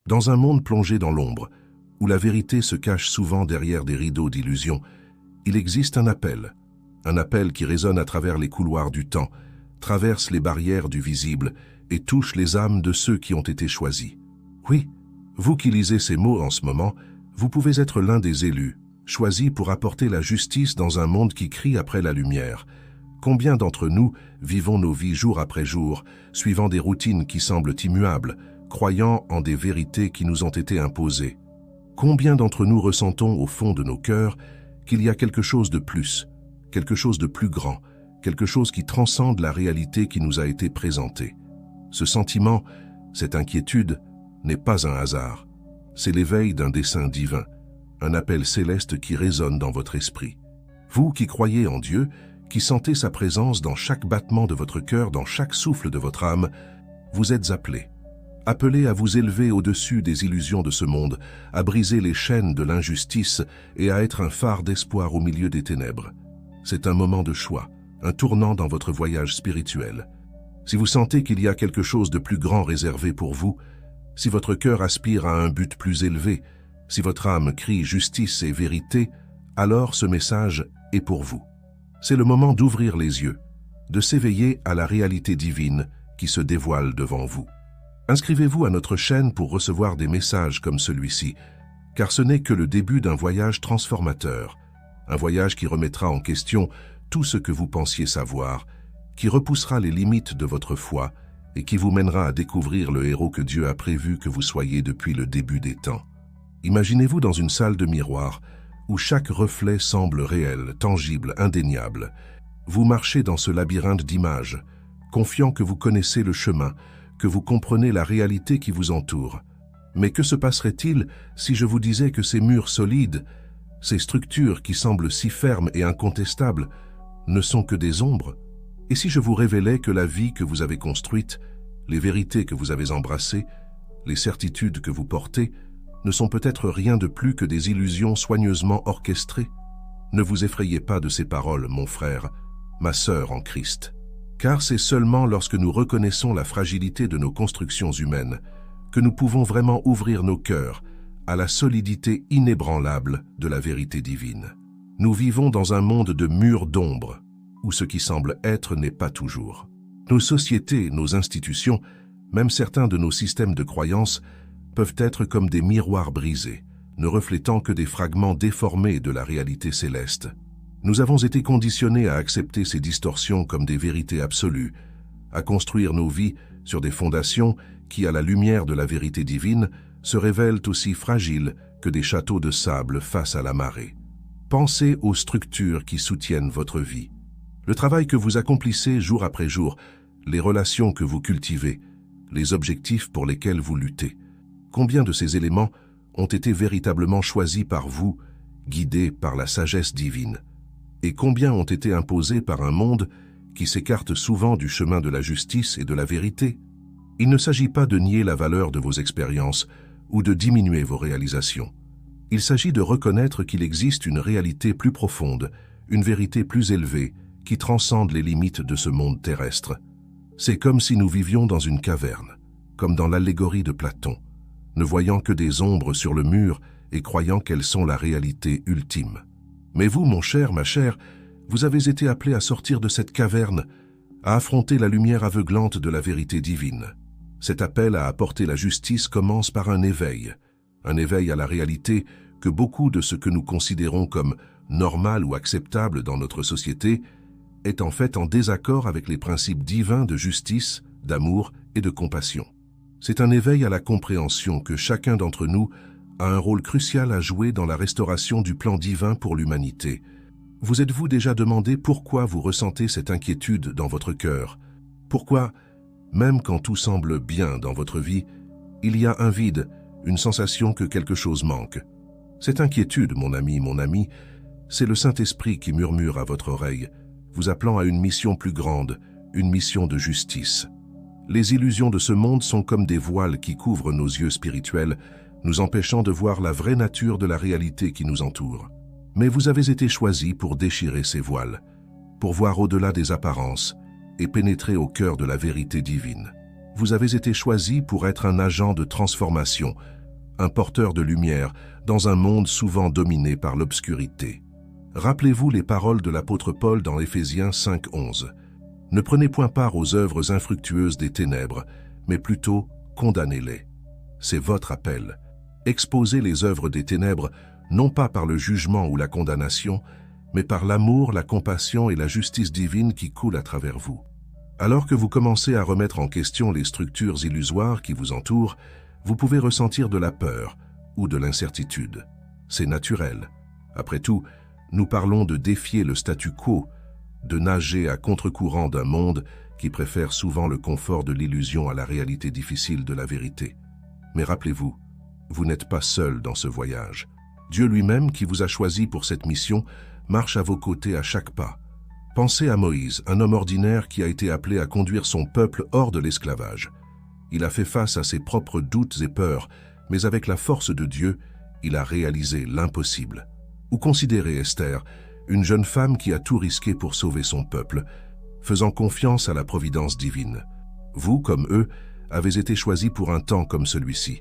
Dans un monde plongé dans l'ombre, où la vérité se cache souvent derrière des rideaux d'illusions, il existe un appel qui résonne à travers les couloirs du temps, traverse les barrières du visible et touche les âmes de ceux qui ont été choisis. Oui, vous qui lisez ces mots en ce moment, vous pouvez être l'un des élus, choisis pour apporter la justice dans un monde qui crie après la lumière. Combien d'entre nous vivons nos vies jour après jour, suivant des routines qui semblent immuables, croyant en des vérités qui nous ont été imposées? Combien d'entre nous ressentons au fond de nos cœurs qu'il y a quelque chose de plus, quelque chose de plus grand, quelque chose qui transcende la réalité qui nous a été présentée? Ce sentiment, cette inquiétude, n'est pas un hasard. C'est l'éveil d'un dessein divin, un appel céleste qui résonne dans votre esprit. Vous qui croyez en Dieu, qui sentez sa présence dans chaque battement de votre cœur, dans chaque souffle de votre âme, vous êtes appelés à vous élever au-dessus des illusions de ce monde, à briser les chaînes de l'injustice et à être un phare d'espoir au milieu des ténèbres. C'est un moment de choix, un tournant dans votre voyage spirituel. Si vous sentez qu'il y a quelque chose de plus grand réservé pour vous, si votre cœur aspire à un but plus élevé, si votre âme crie justice et vérité, alors ce message est pour vous. C'est le moment d'ouvrir les yeux, de s'éveiller à la réalité divine qui se dévoile devant vous. Inscrivez-vous à notre chaîne pour recevoir des messages comme celui-ci, car ce n'est que le début d'un voyage transformateur, un voyage qui remettra en question tout ce que vous pensiez savoir, qui repoussera les limites de votre foi et qui vous mènera à découvrir le héros que Dieu a prévu que vous soyez depuis le début des temps. Imaginez-vous dans une salle de miroirs où chaque reflet semble réel, tangible, indéniable. Vous marchez dans ce labyrinthe d'images, confiant que vous connaissez le chemin, que vous comprenez la réalité qui vous entoure. Mais que se passerait-il si je vous disais que ces murs solides, ces structures qui semblent si fermes et incontestables, ne sont que des ombres? Et si je vous révélais que la vie que vous avez construite, les vérités que vous avez embrassées, les certitudes que vous portez, ne sont peut-être rien de plus que des illusions soigneusement orchestrées? Ne vous effrayez pas de ces paroles, mon frère, ma sœur en Christ. Car c'est seulement lorsque nous reconnaissons la fragilité de nos constructions humaines que nous pouvons vraiment ouvrir nos cœurs à la solidité inébranlable de la vérité divine. Nous vivons dans un monde de murs d'ombre, où ce qui semble être n'est pas toujours. Nos sociétés, nos institutions, même certains de nos systèmes de croyances, peuvent être comme des miroirs brisés, ne reflétant que des fragments déformés de la réalité céleste. Nous avons été conditionnés à accepter ces distorsions comme des vérités absolues, à construire nos vies sur des fondations qui, à la lumière de la vérité divine, se révèlent aussi fragiles que des châteaux de sable face à la marée. Pensez aux structures qui soutiennent votre vie. Le travail que vous accomplissez jour après jour, les relations que vous cultivez, les objectifs pour lesquels vous luttez. Combien de ces éléments ont été véritablement choisis par vous, guidés par la sagesse divine? Et combien ont été imposés par un monde qui s'écarte souvent du chemin de la justice et de la vérité? Il ne s'agit pas de nier la valeur de vos expériences ou de diminuer vos réalisations. Il s'agit de reconnaître qu'il existe une réalité plus profonde, une vérité plus élevée, qui transcende les limites de ce monde terrestre. C'est comme si nous vivions dans une caverne, comme dans l'allégorie de Platon, ne voyant que des ombres sur le mur et croyant qu'elles sont la réalité ultime. Mais vous, mon cher, ma chère, vous avez été appelé à sortir de cette caverne, à affronter la lumière aveuglante de la vérité divine. Cet appel à apporter la justice commence par un éveil à la réalité que beaucoup de ce que nous considérons comme normal ou acceptable dans notre société est en fait en désaccord avec les principes divins de justice, d'amour et de compassion. C'est un éveil à la compréhension que chacun d'entre nous a un rôle crucial à jouer dans la restauration du plan divin pour l'humanité. Vous êtes-vous déjà demandé pourquoi vous ressentez cette inquiétude dans votre cœur? Pourquoi, même quand tout semble bien dans votre vie, il y a un vide, une sensation que quelque chose manque? Cette inquiétude, mon ami, c'est le Saint-Esprit qui murmure à votre oreille, vous appelant à une mission plus grande, une mission de justice. Les illusions de ce monde sont comme des voiles qui couvrent nos yeux spirituels, nous empêchant de voir la vraie nature de la réalité qui nous entoure. Mais vous avez été choisis pour déchirer ces voiles, pour voir au-delà des apparences et pénétrer au cœur de la vérité divine. Vous avez été choisi pour être un agent de transformation, un porteur de lumière dans un monde souvent dominé par l'obscurité. Rappelez-vous les paroles de l'apôtre Paul dans Éphésiens 5:11. Ne prenez point part aux œuvres infructueuses des ténèbres, mais plutôt condamnez-les. C'est votre appel. Exposez les œuvres des ténèbres, non pas par le jugement ou la condamnation, mais par l'amour, la compassion et la justice divine qui coulent à travers vous. Alors que vous commencez à remettre en question les structures illusoires qui vous entourent, vous pouvez ressentir de la peur ou de l'incertitude. C'est naturel. Après tout, nous parlons de défier le statu quo, de nager à contre-courant d'un monde qui préfère souvent le confort de l'illusion à la réalité difficile de la vérité. Mais rappelez-vous, vous n'êtes pas seul dans ce voyage. Dieu lui-même, qui vous a choisi pour cette mission, marche à vos côtés à chaque pas. Pensez à Moïse, un homme ordinaire qui a été appelé à conduire son peuple hors de l'esclavage. Il a fait face à ses propres doutes et peurs, mais avec la force de Dieu, il a réalisé l'impossible. Ou considérez Esther, une jeune femme qui a tout risqué pour sauver son peuple, faisant confiance à la providence divine. Vous, comme eux, avez été choisis pour un temps comme celui-ci.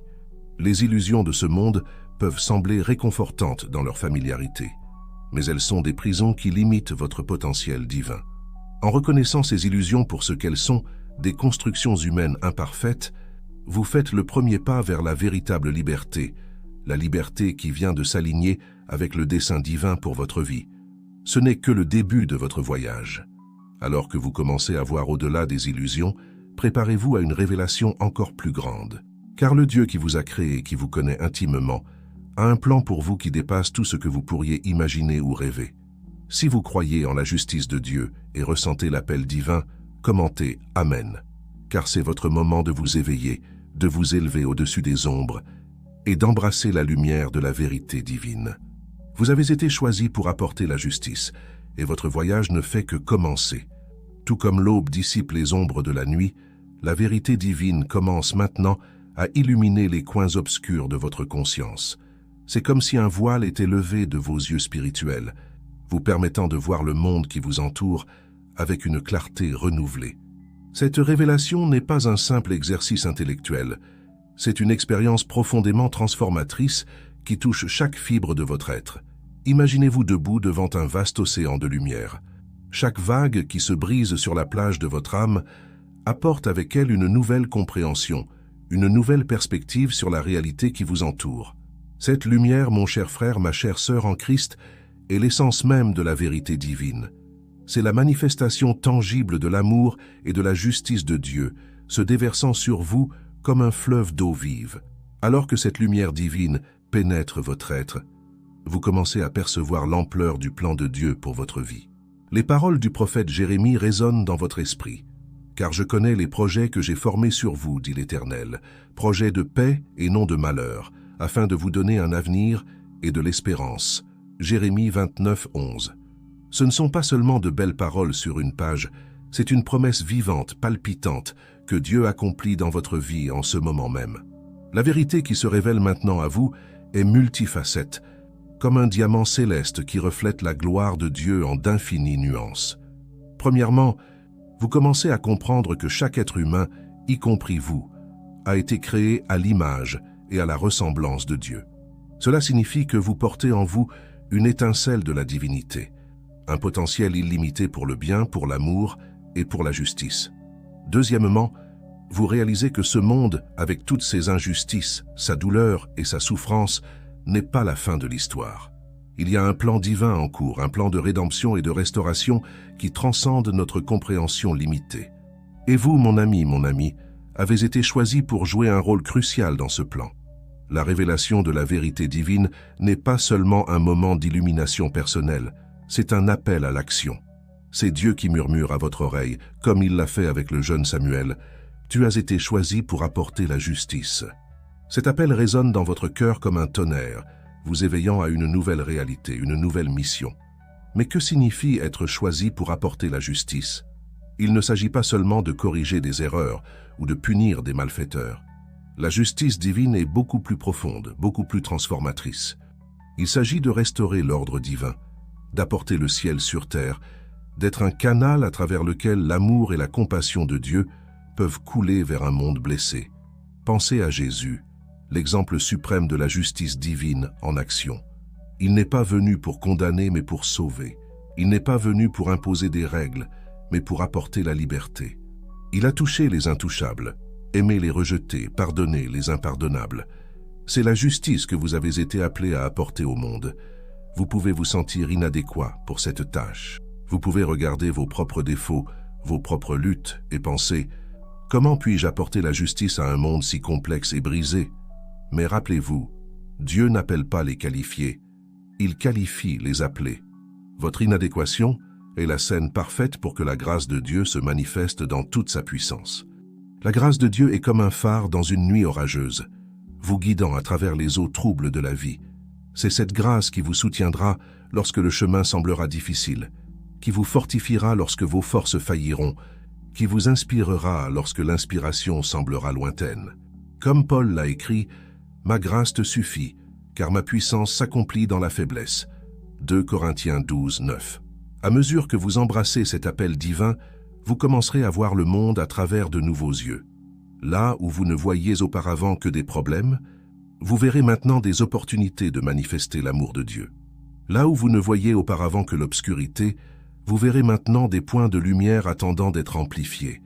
Les illusions de ce monde peuvent sembler réconfortantes dans leur familiarité, mais elles sont des prisons qui limitent votre potentiel divin. En reconnaissant ces illusions pour ce qu'elles sont, des constructions humaines imparfaites, vous faites le premier pas vers la véritable liberté, la liberté qui vient de s'aligner avec le dessein divin pour votre vie. Ce n'est que le début de votre voyage. Alors que vous commencez à voir au-delà des illusions, préparez-vous à une révélation encore plus grande. Car le Dieu qui vous a créé et qui vous connaît intimement a un plan pour vous qui dépasse tout ce que vous pourriez imaginer ou rêver. Si vous croyez en la justice de Dieu et ressentez l'appel divin, commentez « Amen », car c'est votre moment de vous éveiller, de vous élever au-dessus des ombres et d'embrasser la lumière de la vérité divine. Vous avez été choisi pour apporter la justice, et votre voyage ne fait que commencer. Tout comme l'aube dissipe les ombres de la nuit, la vérité divine commence maintenant à illuminer les coins obscurs de votre conscience. C'est comme si un voile était levé de vos yeux spirituels, vous permettant de voir le monde qui vous entoure avec une clarté renouvelée. Cette révélation n'est pas un simple exercice intellectuel, c'est une expérience profondément transformatrice qui touche chaque fibre de votre être. Imaginez-vous debout devant un vaste océan de lumière. Chaque vague qui se brise sur la plage de votre âme apporte avec elle une nouvelle compréhension, une nouvelle perspective sur la réalité qui vous entoure. Cette lumière, mon cher frère, ma chère sœur en Christ, est l'essence même de la vérité divine. C'est la manifestation tangible de l'amour et de la justice de Dieu, se déversant sur vous comme un fleuve d'eau vive. Alors que cette lumière divine pénètre votre être, vous commencez à percevoir l'ampleur du plan de Dieu pour votre vie. Les paroles du prophète Jérémie résonnent dans votre esprit. « Car je connais les projets que j'ai formés sur vous, dit l'Éternel, projets de paix et non de malheur, afin de vous donner un avenir et de l'espérance. » Jérémie 29:11. Ce ne sont pas seulement de belles paroles sur une page, c'est une promesse vivante, palpitante, que Dieu accomplit dans votre vie en ce moment même. La vérité qui se révèle maintenant à vous est multifacette, comme un diamant céleste qui reflète la gloire de Dieu en d'infinies nuances. Premièrement, vous commencez à comprendre que chaque être humain, y compris vous, a été créé à l'image et à la ressemblance de Dieu. Cela signifie que vous portez en vous une étincelle de la divinité, un potentiel illimité pour le bien, pour l'amour et pour la justice. Deuxièmement, vous réalisez que ce monde, avec toutes ses injustices, sa douleur et sa souffrance, n'est pas la fin de l'histoire. Il y a un plan divin en cours, un plan de rédemption et de restauration qui transcende notre compréhension limitée. Et vous, mon ami, avez été choisi pour jouer un rôle crucial dans ce plan. La révélation de la vérité divine n'est pas seulement un moment d'illumination personnelle, c'est un appel à l'action. C'est Dieu qui murmure à votre oreille, comme il l'a fait avec le jeune Samuel. Tu as été choisi pour apporter la justice. Cet appel résonne dans votre cœur comme un tonnerre, vous éveillant à une nouvelle réalité, une nouvelle mission. Mais que signifie être choisi pour apporter la justice? Il ne s'agit pas seulement de corriger des erreurs ou de punir des malfaiteurs. La justice divine est beaucoup plus profonde, beaucoup plus transformatrice. Il s'agit de restaurer l'ordre divin, d'apporter le ciel sur terre, d'être un canal à travers lequel l'amour et la compassion de Dieu peuvent couler vers un monde blessé. Pensez à Jésus, l'exemple suprême de la justice divine en action. Il n'est pas venu pour condamner mais pour sauver. Il n'est pas venu pour imposer des règles, mais pour apporter la liberté. Il a touché les intouchables, aimé les rejetés, pardonné les impardonnables. C'est la justice que vous avez été appelés à apporter au monde. Vous pouvez vous sentir inadéquat pour cette tâche. Vous pouvez regarder vos propres défauts, vos propres luttes et penser « Comment puis-je apporter la justice à un monde si complexe et brisé ?» Mais rappelez-vous, Dieu n'appelle pas les qualifiés, il qualifie les appelés. Votre inadéquation est la scène parfaite pour que la grâce de Dieu se manifeste dans toute sa puissance. La grâce de Dieu est comme un phare dans une nuit orageuse, vous guidant à travers les eaux troubles de la vie. C'est cette grâce qui vous soutiendra lorsque le chemin semblera difficile, qui vous fortifiera lorsque vos forces failliront, qui vous inspirera lorsque l'inspiration semblera lointaine. Comme Paul l'a écrit, « Ma grâce te suffit, car ma puissance s'accomplit dans la faiblesse. » 2 Corinthiens 12, 9. À mesure que vous embrassez cet appel divin, vous commencerez à voir le monde à travers de nouveaux yeux. Là où vous ne voyiez auparavant que des problèmes, vous verrez maintenant des opportunités de manifester l'amour de Dieu. Là où vous ne voyiez auparavant que l'obscurité, vous verrez maintenant des points de lumière attendant d'être amplifiés.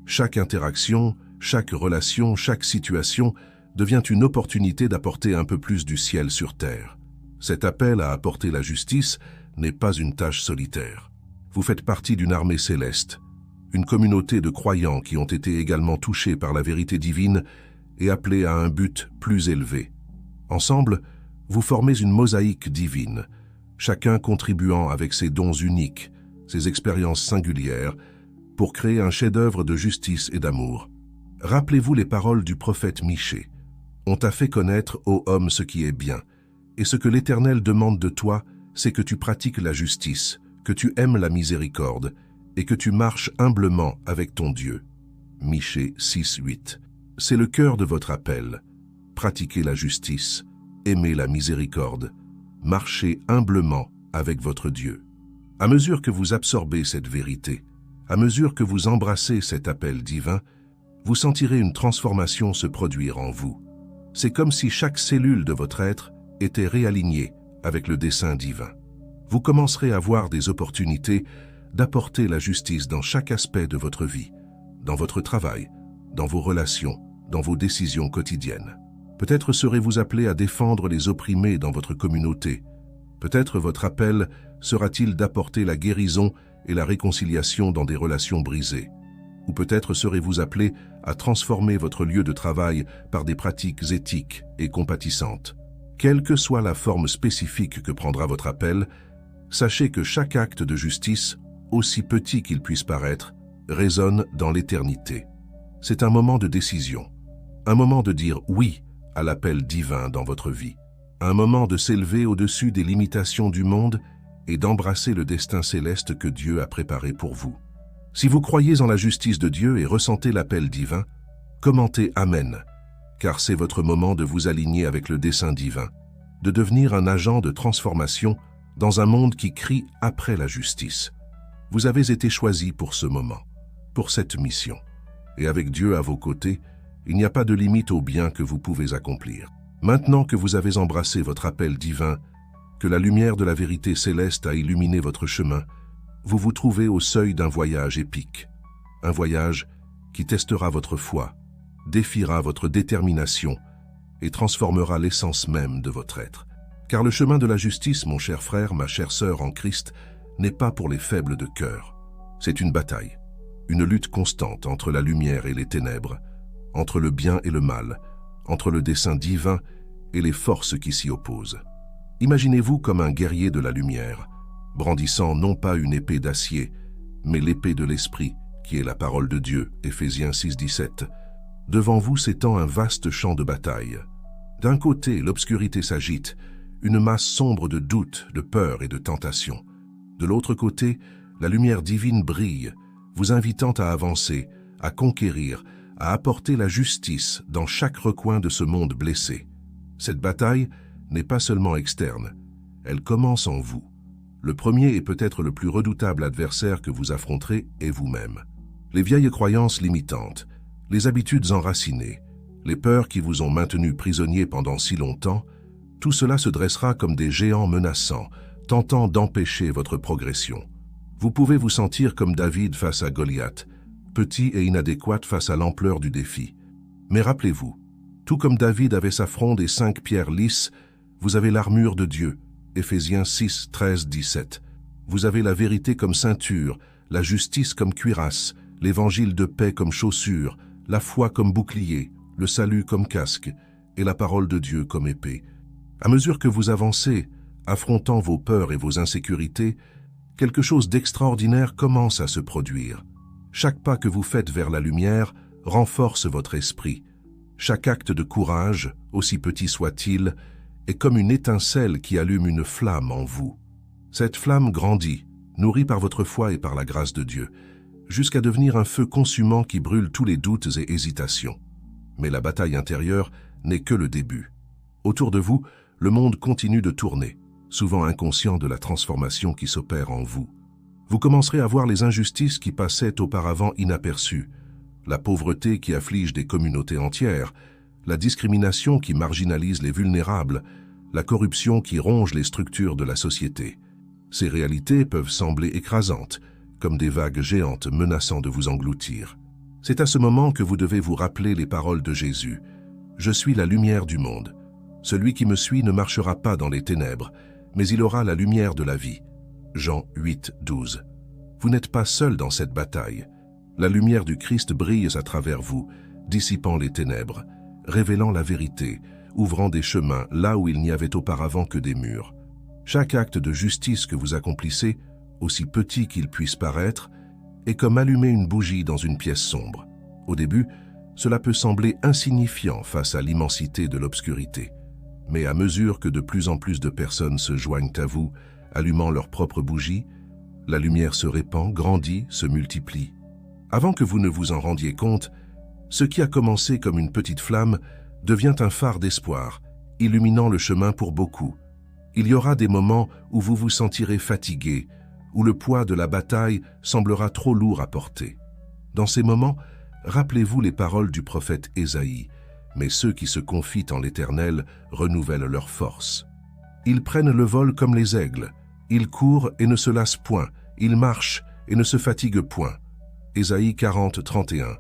Chaque interaction, chaque relation, chaque situation devient une opportunité d'apporter un peu plus du ciel sur terre. Cet appel à apporter la justice n'est pas une tâche solitaire. Vous faites partie d'une armée céleste, une communauté de croyants qui ont été également touchés par la vérité divine et appelés à un but plus élevé. Ensemble, vous formez une mosaïque divine, chacun contribuant avec ses dons uniques, ses expériences singulières, pour créer un chef-d'œuvre de justice et d'amour. Rappelez-vous les paroles du prophète Michée. « On t'a fait connaître, ô homme, ce qui est bien, et ce que l'Éternel demande de toi, c'est que tu pratiques la justice, que tu aimes la miséricorde, et que tu marches humblement avec ton Dieu. » Michée 6, 8. C'est le cœur de votre appel. Pratiquez la justice, aimez la miséricorde, marchez humblement avec votre Dieu. À mesure que vous absorbez cette vérité, à mesure que vous embrassez cet appel divin, vous sentirez une transformation se produire en vous. C'est comme si chaque cellule de votre être était réalignée avec le dessein divin. Vous commencerez à voir des opportunités d'apporter la justice dans chaque aspect de votre vie, dans votre travail, dans vos relations, dans vos décisions quotidiennes. Peut-être serez-vous appelé à défendre les opprimés dans votre communauté. Peut-être votre appel sera-t-il d'apporter la guérison et la réconciliation dans des relations brisées. Ou peut-être serez-vous appelé à transformer votre lieu de travail par des pratiques éthiques et compatissantes. Quelle que soit la forme spécifique que prendra votre appel, sachez que chaque acte de justice, aussi petit qu'il puisse paraître, résonne dans l'éternité. C'est un moment de décision, un moment de dire oui à l'appel divin dans votre vie, un moment de s'élever au-dessus des limitations du monde et d'embrasser le destin céleste que Dieu a préparé pour vous. Si vous croyez en la justice de Dieu et ressentez l'appel divin, commentez Amen, car c'est votre moment de vous aligner avec le dessein divin, de devenir un agent de transformation dans un monde qui crie après la justice. Vous avez été choisi pour ce moment, pour cette mission. Et avec Dieu à vos côtés, il n'y a pas de limite au bien que vous pouvez accomplir. Maintenant que vous avez embrassé votre appel divin, que la lumière de la vérité céleste a illuminé votre chemin, vous vous trouvez au seuil d'un voyage épique. Un voyage qui testera votre foi, défiera votre détermination et transformera l'essence même de votre être. Car le chemin de la justice, mon cher frère, ma chère sœur en Christ, n'est pas pour les faibles de cœur. C'est une bataille, une lutte constante entre la lumière et les ténèbres, entre le bien et le mal, entre le dessein divin et les forces qui s'y opposent. Imaginez-vous comme un guerrier de la lumière, brandissant non pas une épée d'acier, mais l'épée de l'Esprit, qui est la parole de Dieu, Éphésiens 6, 17. Devant vous s'étend un vaste champ de bataille. D'un côté, l'obscurité s'agite, une masse sombre de doutes, de peur et de tentation. De l'autre côté, la lumière divine brille, vous invitant à avancer, à conquérir, à apporter la justice dans chaque recoin de ce monde blessé. Cette bataille n'est pas seulement externe, elle commence en vous. Le premier et peut-être le plus redoutable adversaire que vous affronterez est vous-même. Les vieilles croyances limitantes, les habitudes enracinées, les peurs qui vous ont maintenu prisonnier pendant si longtemps, tout cela se dressera comme des géants menaçants, tentant d'empêcher votre progression. Vous pouvez vous sentir comme David face à Goliath, petit et inadéquat face à l'ampleur du défi. Mais rappelez-vous, tout comme David avait sa fronde et 5 pierres lisses, vous avez l'armure de Dieu, Éphésiens 6, 13, 17. Vous avez la vérité comme ceinture, la justice comme cuirasse, l'évangile de paix comme chaussure, la foi comme bouclier, le salut comme casque, et la parole de Dieu comme épée. À mesure que vous avancez, affrontant vos peurs et vos insécurités, quelque chose d'extraordinaire commence à se produire. Chaque pas que vous faites vers la lumière renforce votre esprit. Chaque acte de courage, aussi petit soit-il, est comme une étincelle qui allume une flamme en vous. Cette flamme grandit, nourrie par votre foi et par la grâce de Dieu, jusqu'à devenir un feu consumant qui brûle tous les doutes et hésitations. Mais la bataille intérieure n'est que le début. Autour de vous, le monde continue de tourner, souvent inconscient de la transformation qui s'opère en vous. Vous commencerez à voir les injustices qui passaient auparavant inaperçues, la pauvreté qui afflige des communautés entières, la discrimination qui marginalise les vulnérables, la corruption qui ronge les structures de la société. Ces réalités peuvent sembler écrasantes, comme des vagues géantes menaçant de vous engloutir. C'est à ce moment que vous devez vous rappeler les paroles de Jésus. « Je suis la lumière du monde. Celui qui me suit ne marchera pas dans les ténèbres, mais il aura la lumière de la vie. » Jean 8, 12. Vous n'êtes pas seul dans cette bataille. La lumière du Christ brille à travers vous, dissipant les ténèbres, révélant la vérité, ouvrant des chemins là où il n'y avait auparavant que des murs. Chaque acte de justice que vous accomplissez, aussi petit qu'il puisse paraître, est comme allumer une bougie dans une pièce sombre. Au début, cela peut sembler insignifiant face à l'immensité de l'obscurité. Mais à mesure que de plus en plus de personnes se joignent à vous, allumant leur propre bougie, la lumière se répand, grandit, se multiplie. Avant que vous ne vous en rendiez compte, ce qui a commencé comme une petite flamme devient un phare d'espoir, illuminant le chemin pour beaucoup. Il y aura des moments où vous vous sentirez fatigué, où le poids de la bataille semblera trop lourd à porter. Dans ces moments, rappelez-vous les paroles du prophète Ésaïe, mais ceux qui se confient en l'Éternel renouvellent leur force. Ils prennent le vol comme les aigles, ils courent et ne se lassent point, ils marchent et ne se fatiguent point. Ésaïe 40, 31.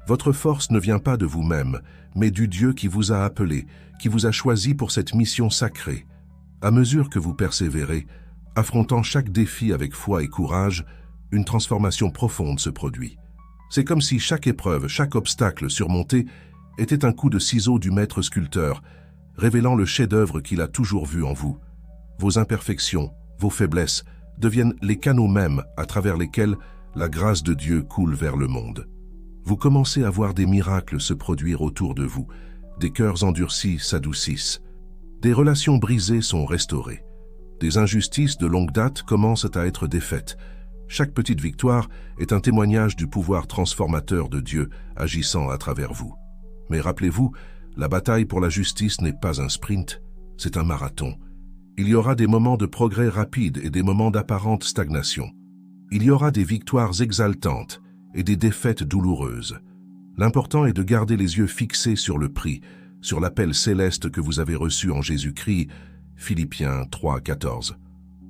Votre force ne vient pas de vous-même, mais du Dieu qui vous a appelé, qui vous a choisi pour cette mission sacrée. À mesure que vous persévérez, affrontant chaque défi avec foi et courage, une transformation profonde se produit. C'est comme si chaque épreuve, chaque obstacle surmonté était un coup de ciseau du maître sculpteur, révélant le chef-d'œuvre qu'il a toujours vu en vous. Vos imperfections, vos faiblesses deviennent les canaux mêmes à travers lesquels la grâce de Dieu coule vers le monde. Vous commencez à voir des miracles se produire autour de vous, des cœurs endurcis s'adoucissent, des relations brisées sont restaurées, des injustices de longue date commencent à être défaites. Chaque petite victoire est un témoignage du pouvoir transformateur de Dieu agissant à travers vous. Mais rappelez-vous, la bataille pour la justice n'est pas un sprint, c'est un marathon. Il y aura des moments de progrès rapides et des moments d'apparente stagnation. Il y aura des victoires exaltantes et des défaites douloureuses. L'important est de garder les yeux fixés sur le prix, sur l'appel céleste que vous avez reçu en Jésus-Christ, Philippiens 3, 14.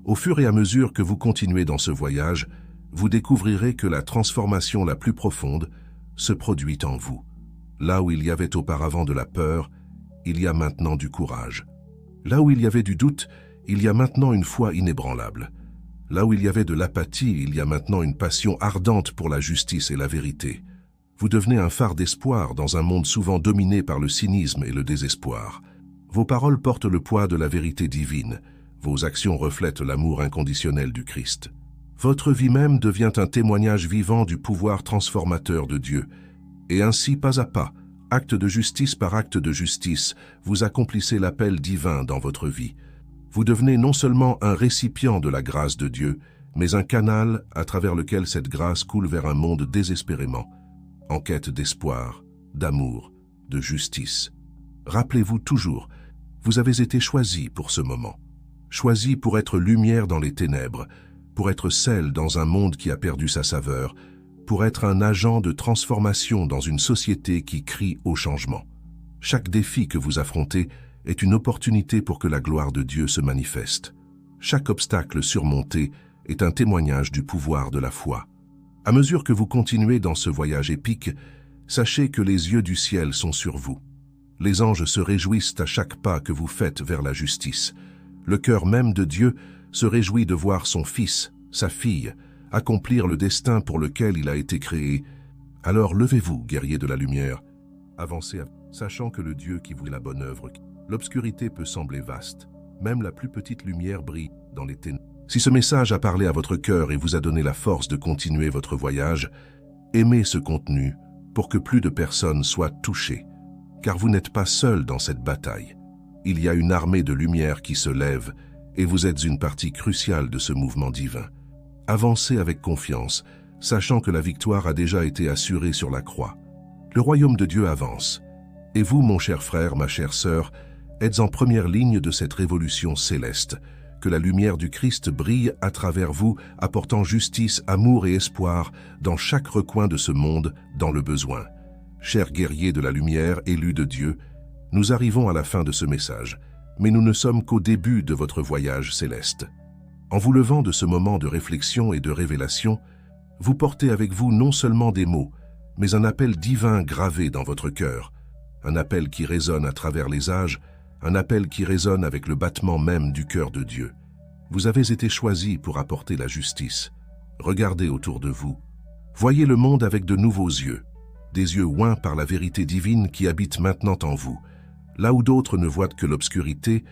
Au fur et à mesure que vous continuez dans ce voyage, vous découvrirez que la transformation la plus profonde se produit en vous. Là où il y avait auparavant de la peur, il y a maintenant du courage. Là où il y avait du doute, il y a maintenant une foi inébranlable. Là où il y avait de l'apathie, il y a maintenant une passion ardente pour la justice et la vérité. Vous devenez un phare d'espoir dans un monde souvent dominé par le cynisme et le désespoir. Vos paroles portent le poids de la vérité divine. Vos actions reflètent l'amour inconditionnel du Christ. Votre vie même devient un témoignage vivant du pouvoir transformateur de Dieu. Et ainsi, pas à pas, acte de justice par acte de justice, vous accomplissez l'appel divin dans votre vie. Vous devenez non seulement un récipient de la grâce de Dieu, mais un canal à travers lequel cette grâce coule vers un monde désespérément, en quête d'espoir, d'amour, de justice. Rappelez-vous toujours, vous avez été choisi pour ce moment, choisi pour être lumière dans les ténèbres, pour être sel dans un monde qui a perdu sa saveur, pour être un agent de transformation dans une société qui crie au changement. Chaque défi que vous affrontez est une opportunité pour que la gloire de Dieu se manifeste. Chaque obstacle surmonté est un témoignage du pouvoir de la foi. À mesure que vous continuez dans ce voyage épique, sachez que les yeux du ciel sont sur vous. Les anges se réjouissent à chaque pas que vous faites vers la justice. Le cœur même de Dieu se réjouit de voir son fils, sa fille, accomplir le destin pour lequel il a été créé. Alors levez-vous, guerriers de la lumière, avancez, sachant que le Dieu qui vous est la bonne œuvre. L'obscurité peut sembler vaste, même la plus petite lumière brille dans les ténèbres. Si ce message a parlé à votre cœur et vous a donné la force de continuer votre voyage, aimez ce contenu pour que plus de personnes soient touchées, car vous n'êtes pas seul dans cette bataille. Il y a une armée de lumière qui se lève et vous êtes une partie cruciale de ce mouvement divin. Avancez avec confiance, sachant que la victoire a déjà été assurée sur la croix. Le royaume de Dieu avance. Et vous, mon cher frère, ma chère sœur, êtes en première ligne de cette révolution céleste. Que la lumière du Christ brille à travers vous, apportant justice, amour et espoir dans chaque recoin de ce monde, dans le besoin. Chers guerriers de la lumière, élus de Dieu, nous arrivons à la fin de ce message, mais nous ne sommes qu'au début de votre voyage céleste. En vous levant de ce moment de réflexion et de révélation, vous portez avec vous non seulement des mots, mais un appel divin gravé dans votre cœur, un appel qui résonne à travers les âges, un appel qui résonne avec le battement même du cœur de Dieu. Vous avez été choisis pour apporter la justice. Regardez autour de vous. Voyez le monde avec de nouveaux yeux, des yeux oints par la vérité divine qui habite maintenant en vous. Là où d'autres ne voient que l'obscurité,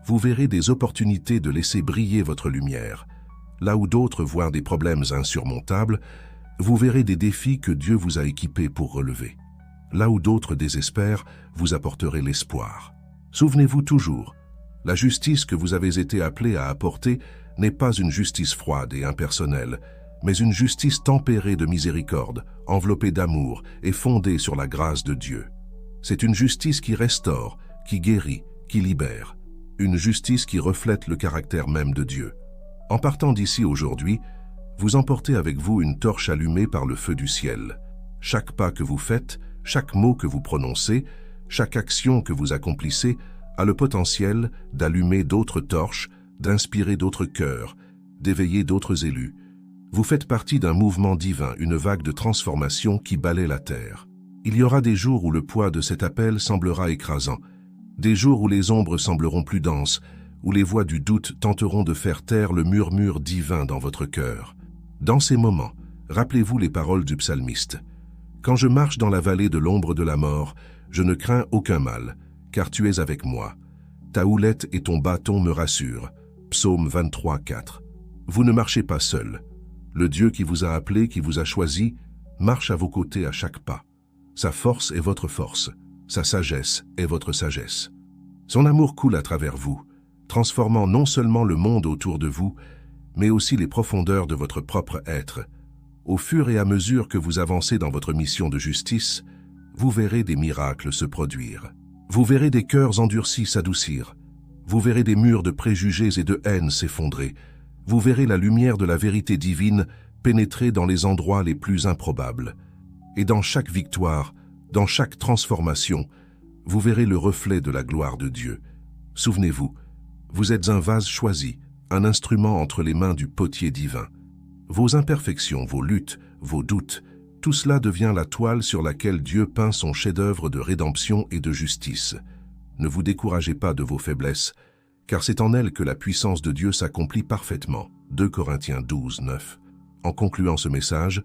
vous verrez des opportunités de laisser briller votre lumière. Là où d'autres voient des problèmes insurmontables, vous verrez des défis que Dieu vous a équipés pour relever. Là où d'autres désespèrent, vous apporterez l'espoir. Souvenez-vous toujours, la justice que vous avez été appelés à apporter n'est pas une justice froide et impersonnelle, mais une justice tempérée de miséricorde, enveloppée d'amour et fondée sur la grâce de Dieu. C'est une justice qui restaure, qui guérit, qui libère. Une justice qui reflète le caractère même de Dieu. En partant d'ici aujourd'hui, vous emportez avec vous une torche allumée par le feu du ciel. Chaque pas que vous faites, chaque mot que vous prononcez, chaque action que vous accomplissez a le potentiel d'allumer d'autres torches, d'inspirer d'autres cœurs, d'éveiller d'autres élus. Vous faites partie d'un mouvement divin, une vague de transformation qui balaie la terre. Il y aura des jours où le poids de cet appel semblera écrasant, des jours où les ombres sembleront plus denses, où les voix du doute tenteront de faire taire le murmure divin dans votre cœur. Dans ces moments, rappelez-vous les paroles du psalmiste. « Quand je marche dans la vallée de l'ombre de la mort, je ne crains aucun mal, car tu es avec moi. Ta houlette et ton bâton me rassurent. » Psaume 23, 4. Vous ne marchez pas seul. Le Dieu qui vous a appelé, qui vous a choisi, marche à vos côtés à chaque pas. Sa force est votre force, sa sagesse est votre sagesse. Son amour coule à travers vous, transformant non seulement le monde autour de vous, mais aussi les profondeurs de votre propre être. Au fur et à mesure que vous avancez dans votre mission de justice, vous verrez des miracles se produire. Vous verrez des cœurs endurcis s'adoucir. Vous verrez des murs de préjugés et de haine s'effondrer. Vous verrez la lumière de la vérité divine pénétrer dans les endroits les plus improbables. Et dans chaque victoire, dans chaque transformation, vous verrez le reflet de la gloire de Dieu. Souvenez-vous, vous êtes un vase choisi, un instrument entre les mains du potier divin. Vos imperfections, vos luttes, vos doutes, tout cela devient la toile sur laquelle Dieu peint son chef-d'œuvre de rédemption et de justice. Ne vous découragez pas de vos faiblesses, car c'est en elles que la puissance de Dieu s'accomplit parfaitement. 2 Corinthiens 12, 9. En concluant ce message,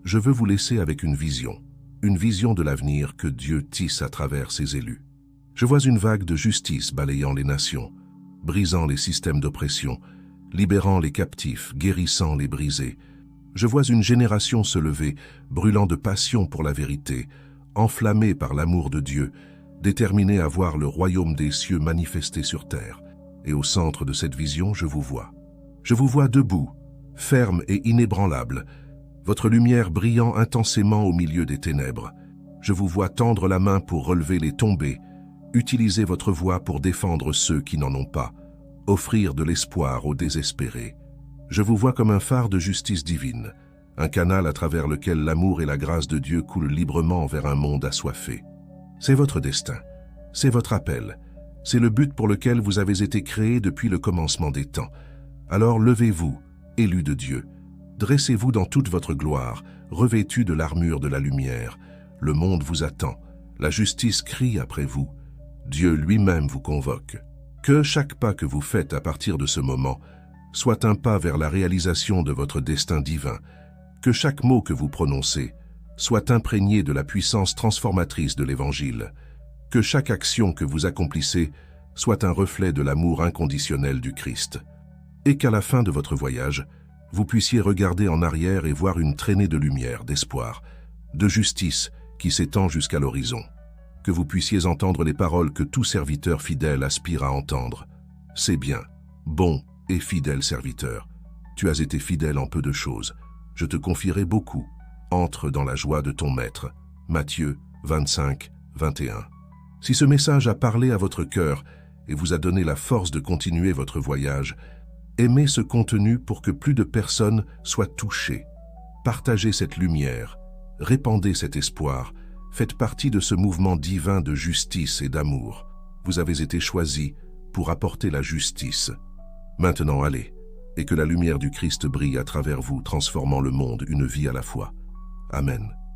je veux vous laisser avec une vision de l'avenir que Dieu tisse à travers ses élus. Je vois une vague de justice balayant les nations, brisant les systèmes d'oppression, libérant les captifs, guérissant les brisés. Je vois une génération se lever, brûlant de passion pour la vérité, enflammée par l'amour de Dieu, déterminée à voir le royaume des cieux manifesté sur terre. Et au centre de cette vision, je vous vois. Je vous vois debout, ferme et inébranlable, votre lumière brillant intensément au milieu des ténèbres. Je vous vois tendre la main pour relever les tombés, utiliser votre voix pour défendre ceux qui n'en ont pas, offrir de l'espoir aux désespérés. Je vous vois comme un phare de justice divine, un canal à travers lequel l'amour et la grâce de Dieu coulent librement vers un monde assoiffé. C'est votre destin, c'est votre appel, c'est le but pour lequel vous avez été créés depuis le commencement des temps. Alors levez-vous, élus de Dieu, dressez-vous dans toute votre gloire, revêtus de l'armure de la lumière. Le monde vous attend, la justice crie après vous, Dieu lui-même vous convoque. Que chaque pas que vous faites à partir de ce moment soit un pas vers la réalisation de votre destin divin, que chaque mot que vous prononcez soit imprégné de la puissance transformatrice de l'Évangile, que chaque action que vous accomplissez soit un reflet de l'amour inconditionnel du Christ, et qu'à la fin de votre voyage, vous puissiez regarder en arrière et voir une traînée de lumière, d'espoir, de justice qui s'étend jusqu'à l'horizon, que vous puissiez entendre les paroles que tout serviteur fidèle aspire à entendre. C'est bien, bon et fidèle serviteur, tu as été fidèle en peu de choses, je te confierai beaucoup. Entre dans la joie de ton maître. Matthieu 25, 21. Si ce message a parlé à votre cœur et vous a donné la force de continuer votre voyage, aimez ce contenu pour que plus de personnes soient touchées. Partagez cette lumière, répandez cet espoir, faites partie de ce mouvement divin de justice et d'amour. Vous avez été choisis pour apporter la justice. Maintenant allez, et que la lumière du Christ brille à travers vous, transformant le monde une vie à la fois. Amen.